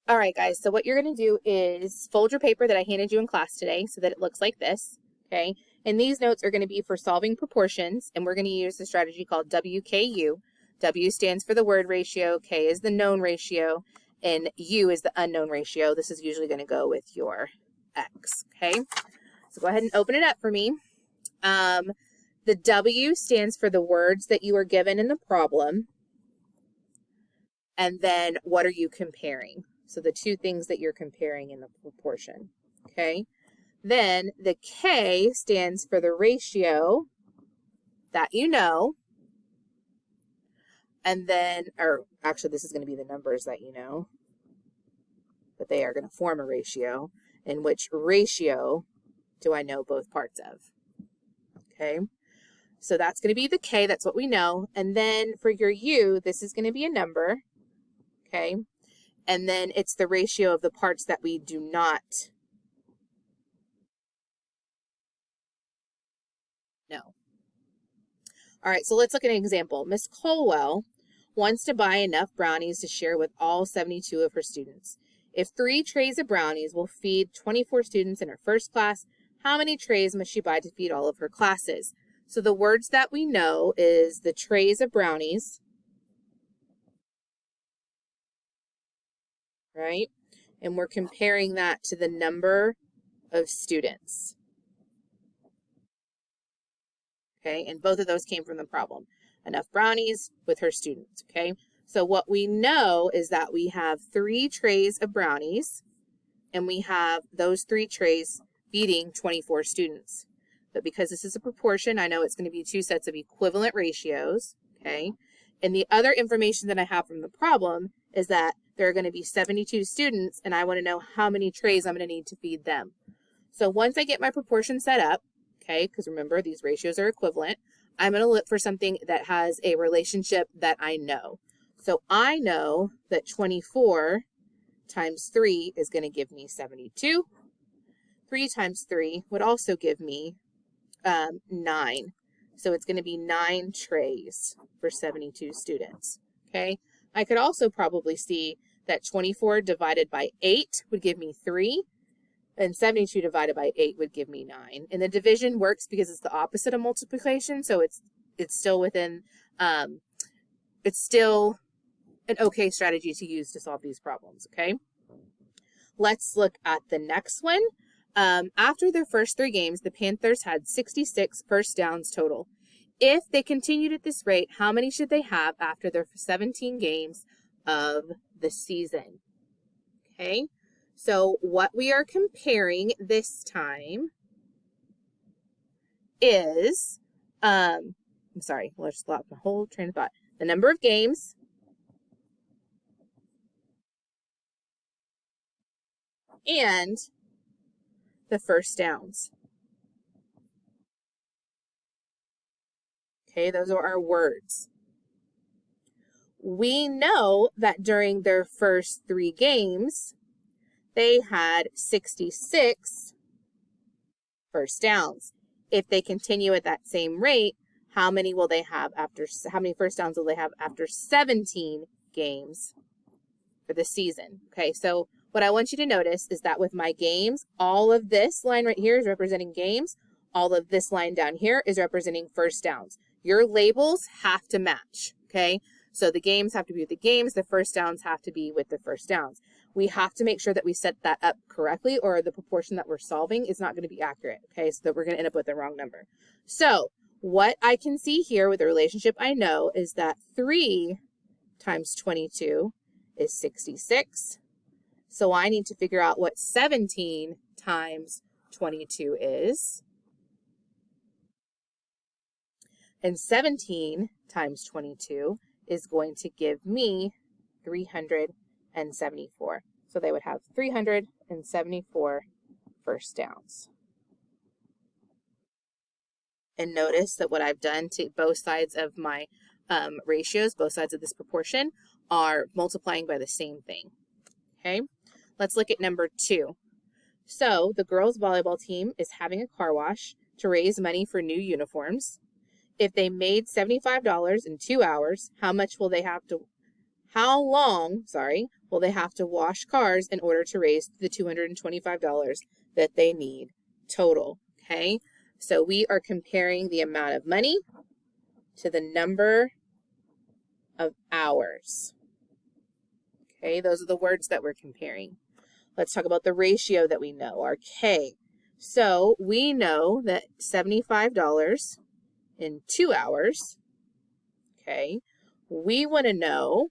All right, guys, so what you're going to do is fold your paper that I handed you in class today so that it looks like this, okay? And these notes are going to be for solving proportions, and we're going to use the strategy called WKU. W stands for the word ratio, K is the known ratio, and U is the unknown ratio. This is usually going to go with your X, okay? So go ahead and open it up for me. The W stands for the words that you are given in the problem, and then what are you comparing? So the two things that you're comparing in the proportion, okay? Then the K stands for the ratio that you know. And then, or actually this is going to be the numbers that you know, but they are going to form a ratio. And which ratio do I know both parts of? Okay, so that's going to be the K, that's what we know. And then for your U, this is going to be a number, okay? And then it's the ratio of the parts that we do not know. All right, so let's look at an example. Miss Colwell wants to buy enough brownies to share with all 72 of her students. If 3 trays of brownies will feed 24 students in her first class, how many trays must she buy to feed all of her classes? So the words that we know is the trays of brownies, right? And we're comparing that to the number of students. Okay, and both of those came from the problem. Enough brownies with her students, okay? So what we know is that we have 3 trays of brownies, and we have those 3 trays feeding 24 students. But because this is a proportion, I know it's going to be 2 sets of equivalent ratios, okay? And the other information that I have from the problem is that there are going to be 72 students, and I want to know how many trays I'm going to need to feed them. So once I get my proportion set up, okay, because remember, these ratios are equivalent, I'm going to look for something that has a relationship that I know. So I know that 24 times 3 is going to give me 72. 3 times 3 would also give me 9. So it's going to be 9 trays for 72 students, okay? I could also probably see that 24 divided by 8 would give me 3, and 72 divided by 8 would give me 9. And the division works because it's the opposite of multiplication, so it's still within, it's still an okay strategy to use to solve these problems, okay? Let's look at the next one. After their first 3 games, the Panthers had 66 first downs total. If they continued at this rate, how many should they have after their 17 games of the season? Okay, so what we are comparing this time is, I'm sorry, let's stop the whole train of thought. The number of games and the first downs. Okay, those are our words. We know that during their first 3 games, they had 66 first downs. If they continue at that same rate, how many will they have after, how many first downs will they have after 17 games for the season? Okay, so what I want you to notice is that with my games, all of this line right here is representing games. All of this line down here is representing first downs. Your labels have to match, okay? So the games have to be with the games, the first downs have to be with the first downs. We have to make sure that we set that up correctly, or the proportion that we're solving is not going to be accurate, okay? So that we're going to end up with the wrong number. So what I can see here with the relationship I know is that 3 times 22 is 66. So I need to figure out what 17 times 22 is. And 17 times 22 is going to give me 374. So they would have 374 first downs. And notice that what I've done to both sides of my ratios, both sides of this proportion, are multiplying by the same thing. Okay, let's look at number 2. So the girls' volleyball team is having a car wash to raise money for new uniforms. If they made $75 in 2 hours, how long Well, they have to wash cars in order to raise the $225 that they need total, okay? So we are comparing the amount of money to the number of hours. Okay, those are the words that we're comparing. Let's talk about the ratio that we know, our K. So we know that $75 in 2 hours, okay? We want to know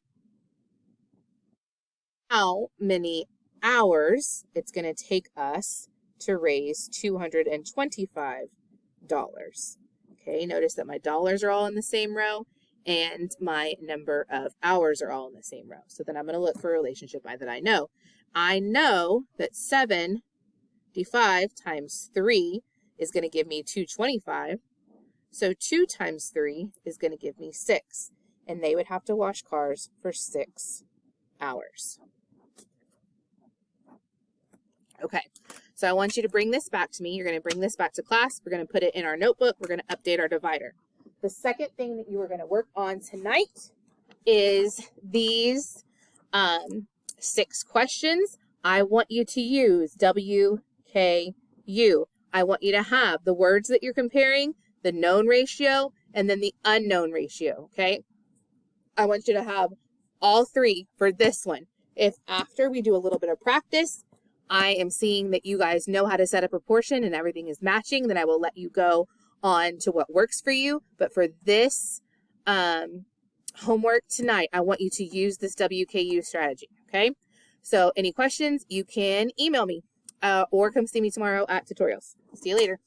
how many hours it's going to take us to raise $225. Okay, notice that my dollars are all in the same row and my number of hours are all in the same row. So then I'm going to look for a relationship that I know. I know that 75 times 3 is going to give me 225. So 2 times 3 is going to give me 6. And they would have to wash cars for 6 hours. Okay, so I want you to bring this back to me. You're going to bring this back to class. We're going to put it in our notebook. We're going to update our divider. The second thing that you are going to work on tonight is these 6 questions. I want you to use WKU. I want you to have the words that you're comparing, the known ratio, and then the unknown ratio, okay? I want you to have all 3 for this one. If after we do a little bit of practice, I am seeing that you guys know how to set a proportion and everything is matching, then I will let you go on to what works for you. But for this homework tonight, I want you to use this WKU strategy, okay? So any questions, you can email me or come see me tomorrow at tutorials. See you later.